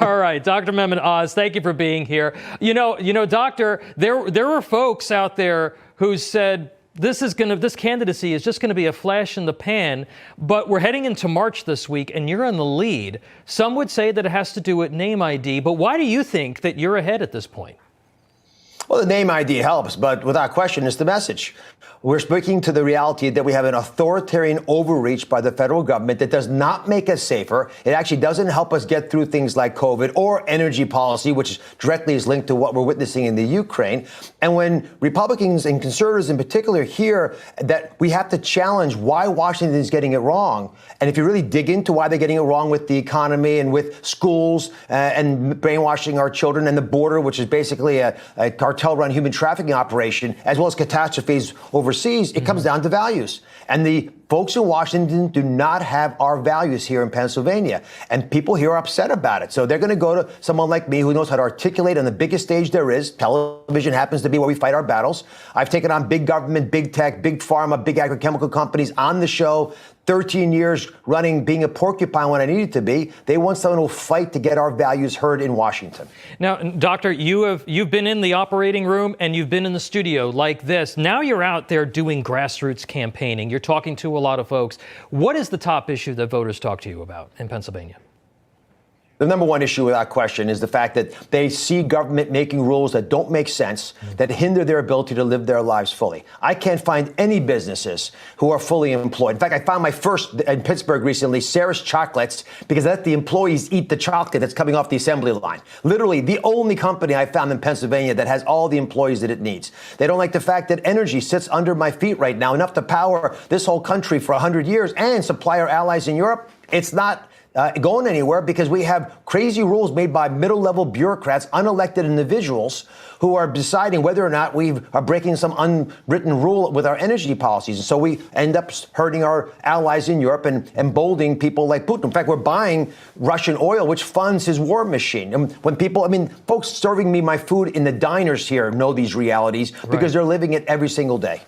All right, Dr. Mehmet Oz, thank you for being here. You know, Doctor, there were folks out there who said this candidacy is just going to be a flash in the pan, but we're heading into March this week, and you're in the lead. Some would say that it has to do with name ID, but why do you think that you're ahead at this point? Well, the name ID helps, but without question, it's the message. We're speaking to the reality that we have an authoritarian overreach by the federal government that does not make us safer. It actually doesn't help us get through things like COVID or energy policy, which directly is linked to what we're witnessing in the Ukraine. And when Republicans and conservatives in particular hear that we have to challenge why Washington is getting it wrong, and if you really dig into why they're getting it wrong with the economy and with schools and brainwashing our children and the border, which is basically a cartel-run human trafficking operation, as well as catastrophes overseas, it comes down to values. And the folks in Washington do not have our values here in Pennsylvania. And people here are upset about it. So they're going to go to someone like me who knows how to articulate on the biggest stage there is. Television happens to be where we fight our battles. I've taken on big government, big tech, big pharma, big agrochemical companies on the show. 13 years running, being a porcupine when I needed to be. They want someone who will fight to get our values heard in Washington. Now, Doctor, you've been in the operating room and you've been in the studio like this. Now you're out there doing grassroots campaigning. You're talking to a lot of folks. What is the top issue that voters talk to you about in Pennsylvania? The number one issue without question is the fact that they see government making rules that don't make sense, that hinder their ability to live their lives fully. I can't find any businesses who are fully employed. In fact, I found my first in Pittsburgh recently, Sarah's Chocolates, because I let the employees eat the chocolate that's coming off the assembly line. Literally the only company I found in Pennsylvania that has all the employees that it needs. They don't like the fact that energy sits under my feet right now, enough to power this whole country for 100 years and supply our allies in Europe. It's not going anywhere because we have crazy rules made by middle-level bureaucrats, unelected individuals who are deciding whether or not we are breaking some unwritten rule with our energy policies. And so we end up hurting our allies in Europe and emboldening people like Putin. In fact, we're buying Russian oil, which funds his war machine. And when people, folks serving me my food in the diners here know these realities because they're living it every single day.